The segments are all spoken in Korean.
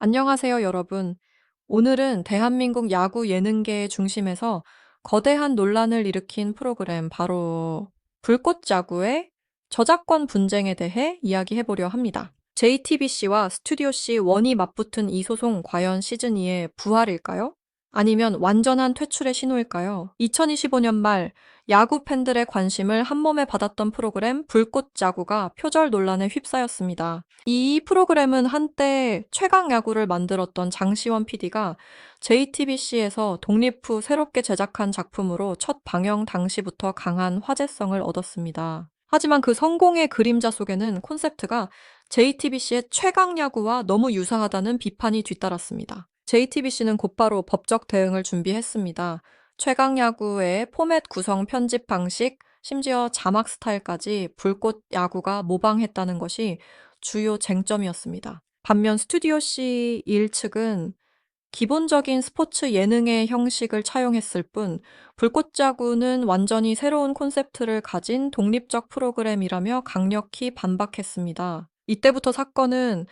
안녕하세요, 여러분. 오늘은 대한민국 야구 예능계의 중심에서 거대한 논란을 일으킨 프로그램, 바로 불꽃 야구의 저작권 분쟁에 대해 이야기해보려 합니다. JTBC와 스튜디오 C 원이 맞붙은 이 소송, 과연 시즌2의 부활일까요? 아니면 완전한 퇴출의 신호일까요? 2025년 말 야구 팬들의 관심을 한몸에 받았던 프로그램 불꽃 야구가 표절 논란에 휩싸였습니다. 이 프로그램은 한때 최강 야구를 만들었던 장시원 PD가 JTBC에서 독립 후 새롭게 제작한 작품으로 첫 방영 당시부터 강한 화제성을 얻었습니다. 하지만 그 성공의 그림자 속에는 콘셉트가 JTBC의 최강 야구와 너무 유사하다는 비판이 뒤따랐습니다. JTBC는 곧바로 법적 대응을 준비했습니다. 최강 야구의 포맷 구성 편집 방식, 심지어 자막 스타일까지 불꽃 야구가 모방했다는 것이 주요 쟁점이었습니다. 반면 스튜디오 C 일 측은 기본적인 스포츠 예능의 형식을 차용했을 뿐 불꽃야구는 완전히 새로운 콘셉트를 가진 독립적 프로그램이라며 강력히 반박했습니다. 이때부터 사건은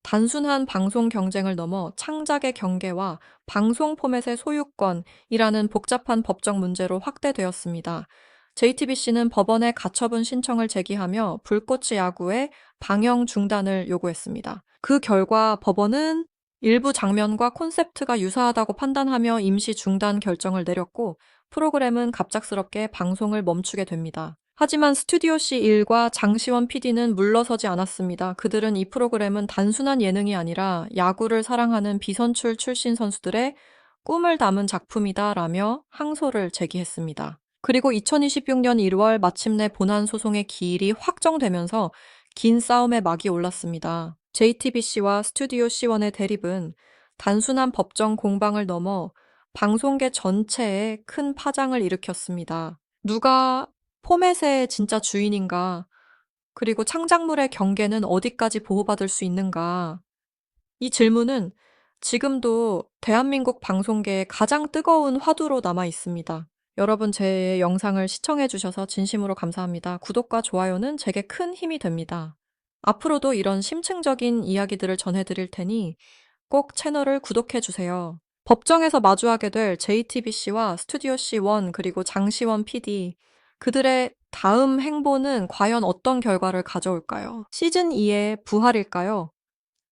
단순한 방송 경쟁을 넘어 창작의 경계와 방송 포맷의 소유권이라는 복잡한 법적 문제로 확대되었습니다. JTBC는 법원에 가처분 신청을 제기하며 불꽃 야구의 방영 중단을 요구했습니다. 그 결과 법원은 일부 장면과 콘셉트가 유사하다고 판단하며 임시 중단 결정을 내렸고 프로그램은 갑작스럽게 방송을 멈추게 됩니다. 하지만 스튜디오 C 일과 장시원 PD는 물러서지 않았습니다. 그들은 이 프로그램은 단순한 예능이 아니라 야구를 사랑하는 비선출 출신 선수들의 꿈을 담은 작품이다라며 항소를 제기했습니다. 그리고 2026년 1월 마침내 본안 소송의 기일이 확정되면서 긴 싸움의 막이 올랐습니다. JTBC와 스튜디오 C1의 대립은 단순한 법정 공방을 넘어 방송계 전체에 큰 파장을 일으켰습니다. 누가 포맷의 진짜 주인인가? 그리고 창작물의 경계는 어디까지 보호받을 수 있는가? 이 질문은 지금도 대한민국 방송계의 가장 뜨거운 화두로 남아 있습니다. 여러분, 제 영상을 시청해주셔서 진심으로 감사합니다. 구독과 좋아요는 제게 큰 힘이 됩니다. 앞으로도 이런 심층적인 이야기들을 전해드릴 테니 꼭 채널을 구독해주세요. 법정에서 마주하게 될 JTBC와 스튜디오 C1 그리고 장시원 PD, 그들의 다음 행보는 과연 어떤 결과를 가져올까요? 시즌2의 부활일까요?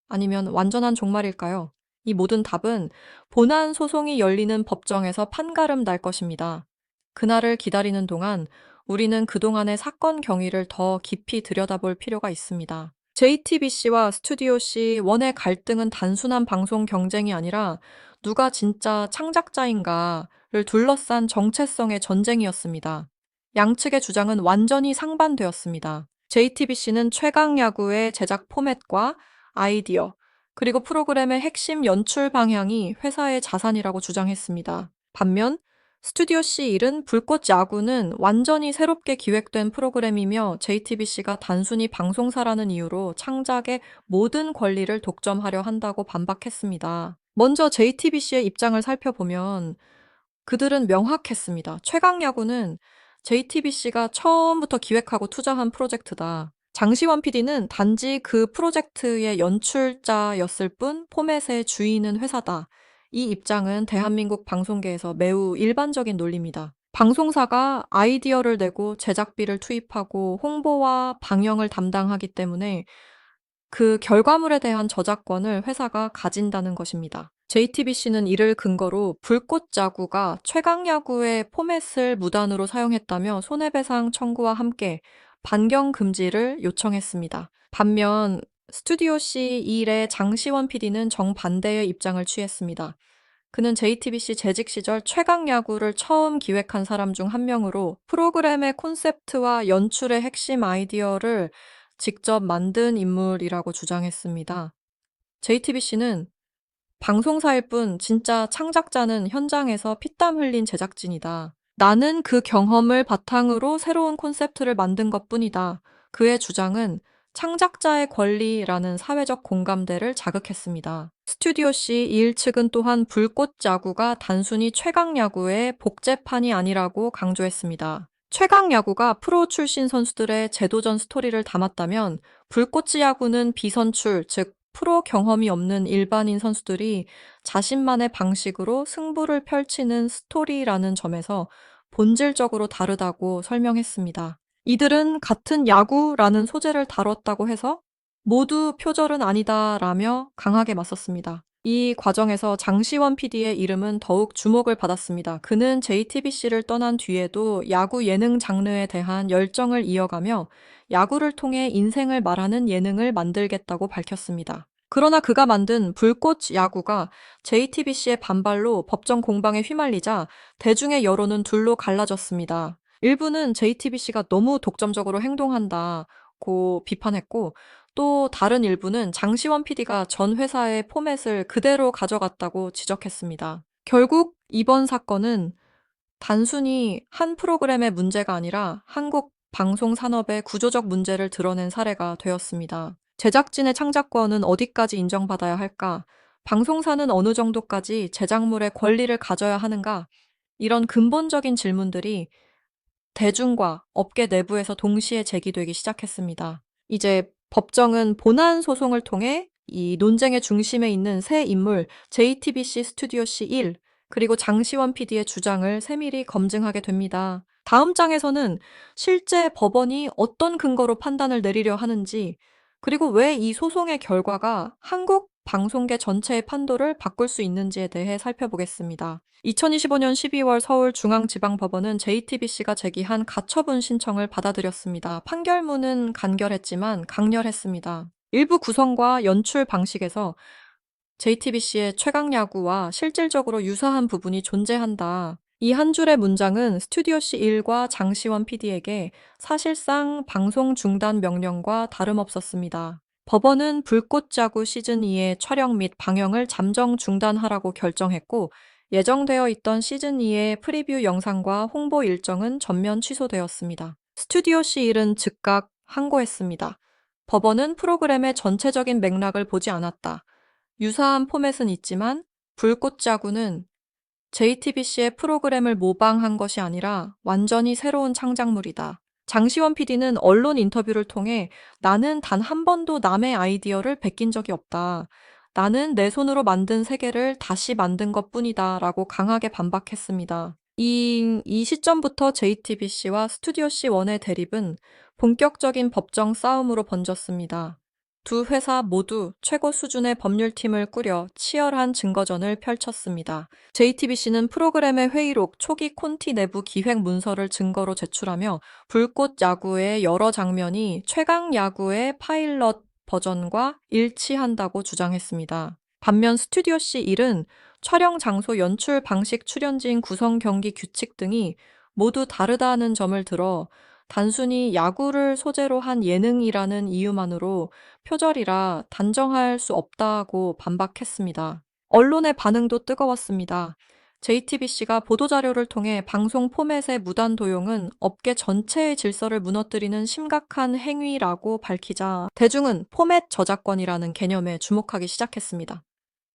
아니면 완전한 종말일까요? 이 모든 답은 본안 소송이 열리는 법정에서 판가름 날 것입니다. 그날을 기다리는 동안 우리는 그동안의 사건 경위를 더 깊이 들여다볼 필요가 있습니다. JTBC와 스튜디오 C1의 갈등은 단순한 방송 경쟁이 아니라 누가 진짜 창작자인가를 둘러싼 정체성의 전쟁이었습니다. 양측의 주장은 완전히 상반되었습니다. JTBC는 최강 야구의 제작 포맷과 아이디어, 그리고 프로그램의 핵심 연출 방향이 회사의 자산이라고 주장했습니다. 반면 스튜디오 C1은 불꽃 야구는 완전히 새롭게 기획된 프로그램이며 JTBC가 단순히 방송사라는 이유로 창작의 모든 권리를 독점하려 한다고 반박했습니다. 먼저 JTBC의 입장을 살펴보면 그들은 명확했습니다. 최강 야구는 JTBC가 처음부터 기획하고 투자한 프로젝트다. 장시원 PD는 단지 그 프로젝트의 연출자였을 뿐 포맷의 주인은 회사다. 이 입장은 대한민국 방송계에서 매우 일반적인 논리입니다. 방송사가 아이디어를 내고 제작비를 투입하고 홍보와 방영을 담당하기 때문에 그 결과물에 대한 저작권을 회사가 가진다는 것입니다. JTBC는 이를 근거로 불꽃 야구가 최강 야구의 포맷을 무단으로 사용했다며 손해배상 청구와 함께 반경 금지를 요청했습니다. 반면 스튜디오 C1의 장시원 PD는 정반대의 입장을 취했습니다. 그는 JTBC 재직 시절 최강 야구를 처음 기획한 사람 중 한 명으로 프로그램의 콘셉트와 연출의 핵심 아이디어를 직접 만든 인물이라고 주장했습니다. JTBC는 방송사일 뿐 진짜 창작자는 현장에서 피땀 흘린 제작진이다. 나는 그 경험을 바탕으로 새로운 콘셉트를 만든 것뿐이다. 그의 주장은 창작자의 권리라는 사회적 공감대를 자극했습니다. 스튜디오 C 이일 측은 또한 불꽃 야구가 단순히 최강 야구의 복제판이 아니라고 강조했습니다. 최강 야구가 프로 출신 선수들의 재도전 스토리를 담았다면 불꽃 야구는 비선출, 즉 프로 경험이 없는 일반인 선수들이 자신만의 방식으로 승부를 펼치는 스토리라는 점에서 본질적으로 다르다고 설명했습니다. 이들은 같은 야구라는 소재를 다뤘다고 해서 모두 표절은 아니다라며 강하게 맞섰습니다. 이 과정에서 장시원 PD의 이름은 더욱 주목을 받았습니다. 그는 JTBC를 떠난 뒤에도 야구 예능 장르에 대한 열정을 이어가며 야구를 통해 인생을 말하는 예능을 만들겠다고 밝혔습니다. 그러나 그가 만든 불꽃 야구가 JTBC의 반발로 법정 공방에 휘말리자 대중의 여론은 둘로 갈라졌습니다. 일부는 JTBC가 너무 독점적으로 행동한다고 비판했고, 또 다른 일부는 장시원 PD가 전 회사의 포맷을 그대로 가져갔다고 지적했습니다. 결국 이번 사건은 단순히 한 프로그램의 문제가 아니라 한국 방송 산업의 구조적 문제를 드러낸 사례가 되었습니다. 제작진의 창작권은 어디까지 인정받아야 할까? 방송사는 어느 정도까지 제작물의 권리를 가져야 하는가? 이런 근본적인 질문들이 대중과 업계 내부에서 동시에 제기되기 시작했습니다. 이제 법정은 본안 소송을 통해 이 논쟁의 중심에 있는 새 인물 JTBC 스튜디오 C1 그리고 장시원 PD의 주장을 세밀히 검증하게 됩니다. 다음 장에서는 실제 법원이 어떤 근거로 판단을 내리려 하는지, 그리고 왜 이 소송의 결과가 한국 방송계 전체의 판도를 바꿀 수 있는지에 대해 살펴보겠습니다. 2025년 12월 서울중앙지방법원은 JTBC가 제기한 가처분 신청을 받아들였습니다. 판결문은 간결했지만 강렬했습니다. 일부 구성과 연출 방식에서 JTBC의 최강야구와 실질적으로 유사한 부분이 존재한다. 이 한 줄의 문장은 스튜디오 C1과 장시원 PD에게 사실상 방송 중단 명령과 다름없었습니다. 법원은 불꽃자구 시즌2의 촬영 및 방영을 잠정 중단하라고 결정했고, 예정되어 있던 시즌2의 프리뷰 영상과 홍보 일정은 전면 취소되었습니다. 스튜디오 C1은 즉각 항고했습니다. 법원은 프로그램의 전체적인 맥락을 보지 않았다. 유사한 포맷은 있지만 불꽃자구는 JTBC의 프로그램을 모방한 것이 아니라 완전히 새로운 창작물이다. 장시원 PD는 언론 인터뷰를 통해 나는 단 한 번도 남의 아이디어를 베낀 적이 없다. 나는 내 손으로 만든 세계를 다시 만든 것 뿐이다. 라고 강하게 반박했습니다. 이 시점부터 JTBC와 스튜디오 C1의 대립은 본격적인 법정 싸움으로 번졌습니다. 두 회사 모두 최고 수준의 법률팀을 꾸려 치열한 증거전을 펼쳤습니다. JTBC는 프로그램의 회의록, 초기 콘티 내부 기획 문서를 증거로 제출하며 불꽃 야구의 여러 장면이 최강 야구의 파일럿 버전과 일치한다고 주장했습니다. 반면 스튜디오 C1은 촬영 장소, 연출 방식, 출연진 구성, 경기 규칙 등이 모두 다르다는 점을 들어 단순히 야구를 소재로 한 예능이라는 이유만으로 표절이라 단정할 수 없다고 반박했습니다. 언론의 반응도 뜨거웠습니다. JTBC가 보도자료를 통해 방송 포맷의 무단 도용은 업계 전체의 질서를 무너뜨리는 심각한 행위라고 밝히자 대중은 포맷 저작권이라는 개념에 주목하기 시작했습니다.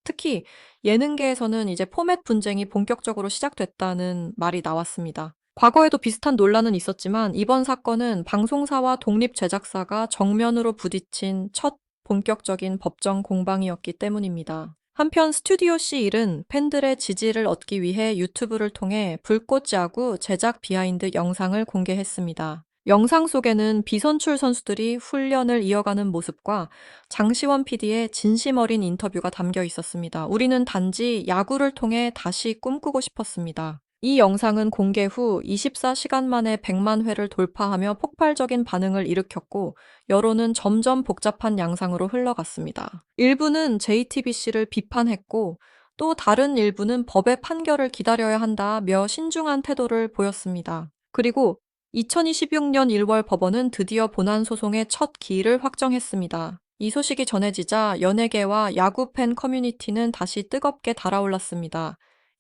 특히 예능계에서는 이제 포맷 분쟁이 본격적으로 시작됐다는 말이 나왔습니다. 과거에도 비슷한 논란은 있었지만 이번 사건은 방송사와 독립 제작사가 정면으로 부딪힌 첫 본격적인 법정 공방이었기 때문입니다. 한편 스튜디오 C1은 팬들의 지지를 얻기 위해 유튜브를 통해 불꽃 야구 제작 비하인드 영상을 공개했습니다. 영상 속에는 비선출 선수들이 훈련을 이어가는 모습과 장시원 PD의 진심 어린 인터뷰가 담겨 있었습니다. 우리는 단지 야구를 통해 다시 꿈꾸고 싶었습니다. 이 영상은 공개 후 24시간 만에 100만 회를 돌파하며 폭발적인 반응을 일으켰고 여론은 점점 복잡한 양상으로 흘러갔습니다. 일부는 JTBC를 비판했고 또 다른 일부는 법의 판결을 기다려야 한다며 신중한 태도를 보였습니다. 그리고 2026년 1월 법원은 드디어 본안 소송의 첫 기일을 확정했습니다. 이 소식이 전해지자 연예계와 야구 팬 커뮤니티는 다시 뜨겁게 달아올랐습니다.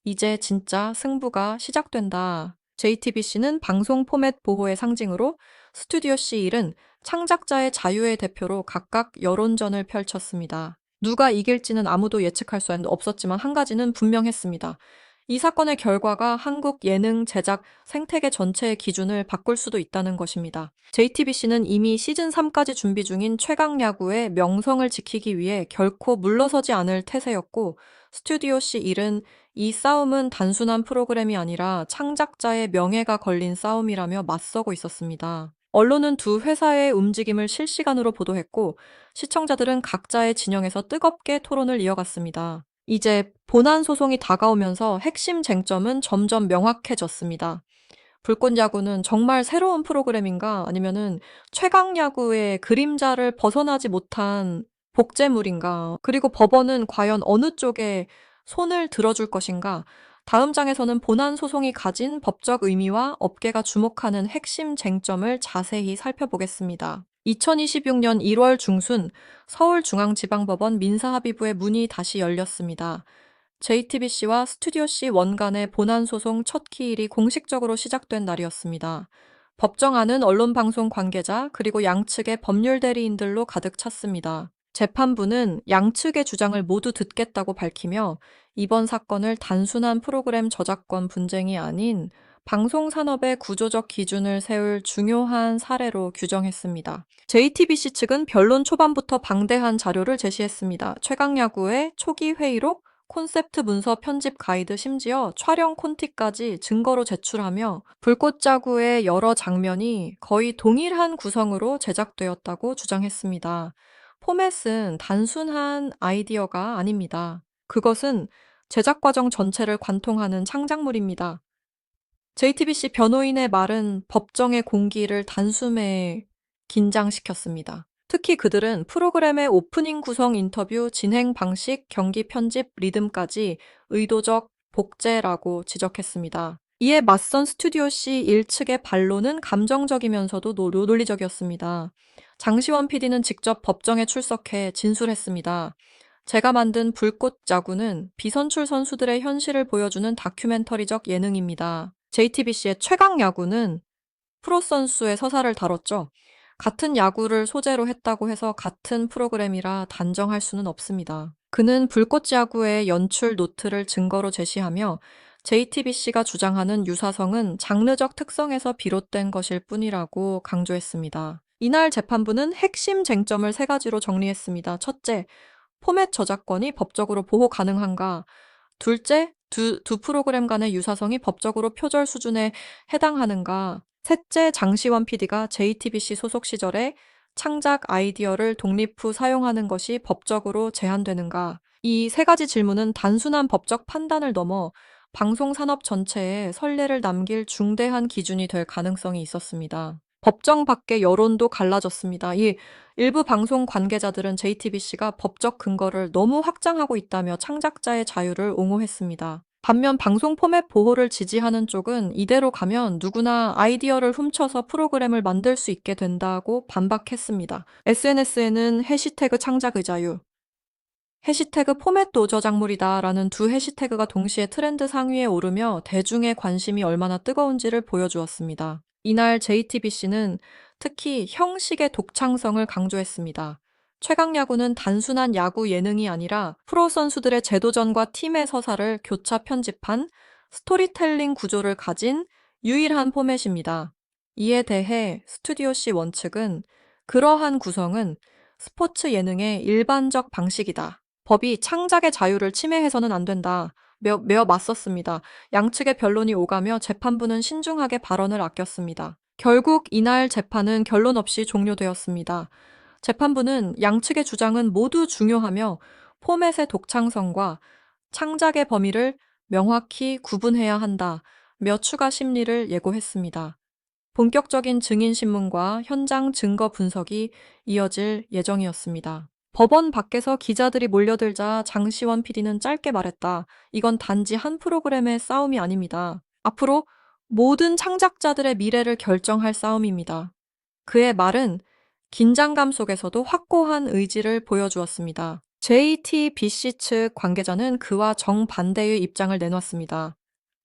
이제 진짜 승부가 시작된다. JTBC는 방송 포맷 보호의 상징으로, 스튜디오 C1은 창작자의 자유의 대표로 각각 여론전을 펼쳤습니다. 누가 이길지는 아무도 예측할 수 없었지만 한 가지는 분명했습니다. 이 사건의 결과가 한국 예능 제작 생태계 전체의 기준을 바꿀 수도 있다는 것입니다. JTBC는 이미 시즌3까지 준비 중인 최강야구의 명성을 지키기 위해 결코 물러서지 않을 태세였고, 스튜디오 C1은 이 싸움은 단순한 프로그램이 아니라 창작자의 명예가 걸린 싸움이라며 맞서고 있었습니다. 언론은 두 회사의 움직임을 실시간으로 보도했고, 시청자들은 각자의 진영에서 뜨겁게 토론을 이어갔습니다. 이제 본안 소송이 다가오면서 핵심 쟁점은 점점 명확해졌습니다. 불꽃 야구는 정말 새로운 프로그램인가, 아니면은 최강 야구의 그림자를 벗어나지 못한 복제물인가, 그리고 법원은 과연 어느 쪽에 손을 들어줄 것인가. 다음 장에서는 본안 소송이 가진 법적 의미와 업계가 주목하는 핵심 쟁점을 자세히 살펴보겠습니다. 2026년 1월 중순 서울중앙지방법원 민사합의부의 문이 다시 열렸습니다. JTBC와 스튜디오 C 원간의 본안소송 첫 기일이 공식적으로 시작된 날이었습니다. 법정안은 언론방송 관계자 그리고 양측의 법률 대리인들로 가득 찼습니다. 재판부는 양측의 주장을 모두 듣겠다고 밝히며 이번 사건을 단순한 프로그램 저작권 분쟁이 아닌 방송산업의 구조적 기준을 세울 중요한 사례로 규정했습니다. JTBC 측은 변론 초반부터 방대한 자료를 제시했습니다. 최강야구의 초기 회의록, 콘셉트 문서 편집 가이드, 심지어 촬영 콘티까지 증거로 제출하며 불꽃자구의 여러 장면이 거의 동일한 구성으로 제작되었다고 주장했습니다. 포맷은 단순한 아이디어가 아닙니다. 그것은 제작 과정 전체를 관통하는 창작물입니다. JTBC 변호인의 말은 법정의 공기를 단숨에 긴장시켰습니다. 특히 그들은 프로그램의 오프닝 구성 인터뷰, 진행 방식, 경기 편집, 리듬까지 의도적 복제라고 지적했습니다. 이에 맞선 스튜디오 C 1측의 반론은 감정적이면서도 논리적이었습니다. 장시원 PD는 직접 법정에 출석해 진술했습니다. 제가 만든 불꽃 야구는 비선출 선수들의 현실을 보여주는 다큐멘터리적 예능입니다. JTBC의 최강 야구는 프로 선수의 서사를 다뤘죠. 같은 야구를 소재로 했다고 해서 같은 프로그램이라 단정할 수는 없습니다. 그는 불꽃 야구의 연출 노트를 증거로 제시하며 JTBC가 주장하는 유사성은 장르적 특성에서 비롯된 것일 뿐이라고 강조했습니다. 이날 재판부는 핵심 쟁점을 세 가지로 정리했습니다. 첫째, 포맷 저작권이 법적으로 보호 가능한가? 둘째, 두 프로그램 간의 유사성이 법적으로 표절 수준에 해당하는가? 셋째, 장시원 PD가 JTBC 소속 시절에 창작 아이디어를 독립 후 사용하는 것이 법적으로 제한되는가? 이 세 가지 질문은 단순한 법적 판단을 넘어 방송산업 전체에 선례를 남길 중대한 기준이 될 가능성이 있었습니다. 법정 밖의 여론도 갈라졌습니다. 이 일부 방송 관계자들은 JTBC가 법적 근거를 너무 확장하고 있다며 창작자의 자유를 옹호했습니다. 반면 방송 포맷 보호를 지지하는 쪽은 이대로 가면 누구나 아이디어를 훔쳐서 프로그램을 만들 수 있게 된다고 반박했습니다. SNS에는 해시태그 창작의 자유, 해시태그 포맷 도저작물이다 라는 두 해시태그가 동시에 트렌드 상위에 오르며 대중의 관심이 얼마나 뜨거운지를 보여주었습니다. 이날 JTBC는 특히 형식의 독창성을 강조했습니다. 최강야구는 단순한 야구 예능이 아니라 프로 선수들의 제도전과 팀의 서사를 교차 편집한 스토리텔링 구조를 가진 유일한 포맷입니다. 이에 대해 스튜디오 C 원측은 그러한 구성은 스포츠 예능의 일반적 방식이다. 법이 창작의 자유를 침해해서는 안 된다. 매어 맞섰습니다. 양측의 변론이 오가며 재판부는 신중하게 발언을 아꼈습니다. 결국 이날 재판은 결론 없이 종료되었습니다. 재판부는 양측의 주장은 모두 중요하며 포맷의 독창성과 창작의 범위를 명확히 구분해야 한다며 추가 심리를 예고했습니다. 본격적인 증인신문과 현장 증거 분석이 이어질 예정이었습니다. 법원 밖에서 기자들이 몰려들자 장시원 PD는 짧게 말했다. 이건 단지 한 프로그램의 싸움이 아닙니다. 앞으로 모든 창작자들의 미래를 결정할 싸움입니다. 그의 말은 긴장감 속에서도 확고한 의지를 보여주었습니다. JTBC 측 관계자는 그와 정반대의 입장을 내놨습니다.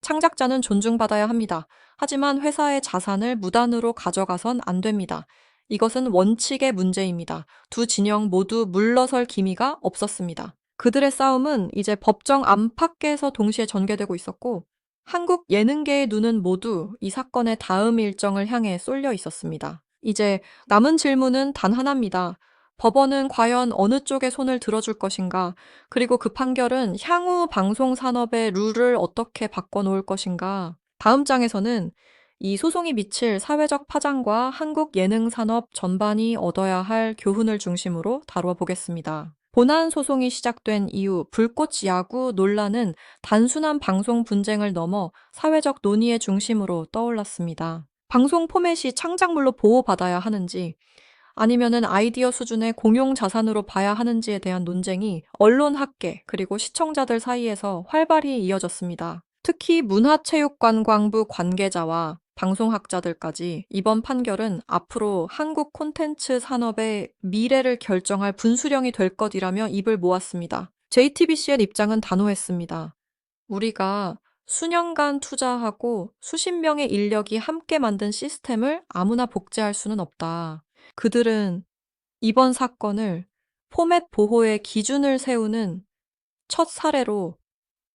창작자는 존중받아야 합니다. 하지만 회사의 자산을 무단으로 가져가선 안 됩니다. 이것은 원칙의 문제입니다. 두 진영 모두 물러설 기미가 없었습니다. 그들의 싸움은 이제 법정 안팎에서 동시에 전개되고 있었고, 한국 예능계의 눈은 모두 이 사건의 다음 일정을 향해 쏠려 있었습니다. 이제 남은 질문은 단 하나입니다. 법원은 과연 어느 쪽의 손을 들어줄 것인가? 그리고 그 판결은 향후 방송 산업의 룰을 어떻게 바꿔놓을 것인가? 다음 장에서는 이 소송이 미칠 사회적 파장과 한국 예능 산업 전반이 얻어야 할 교훈을 중심으로 다루어 보겠습니다. 본안 소송이 시작된 이후 불꽃 야구 논란은 단순한 방송 분쟁을 넘어 사회적 논의의 중심으로 떠올랐습니다. 방송 포맷이 창작물로 보호받아야 하는지, 아니면은 아이디어 수준의 공용 자산으로 봐야 하는지에 대한 논쟁이 언론학계 그리고 시청자들 사이에서 활발히 이어졌습니다. 특히 문화체육관광부 관계자와 방송학자들까지 이번 판결은 앞으로 한국 콘텐츠 산업의 미래를 결정할 분수령이 될 것이라며 입을 모았습니다. JTBC의 입장은 단호했습니다. 우리가 수년간 투자하고 수십 명의 인력이 함께 만든 시스템을 아무나 복제할 수는 없다. 그들은 이번 사건을 포맷 보호의 기준을 세우는 첫 사례로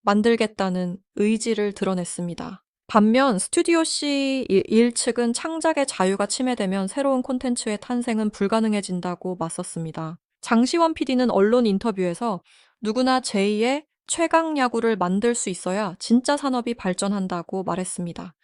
만들겠다는 의지를 드러냈습니다. 반면 스튜디오 C 일측은 창작의 자유가 침해되면 새로운 콘텐츠의 탄생은 불가능해진다고 맞섰습니다. 장시원 PD는 언론 인터뷰에서 누구나 제2의 최강 야구를 만들 수 있어야 진짜 산업이 발전한다고 말했습니다.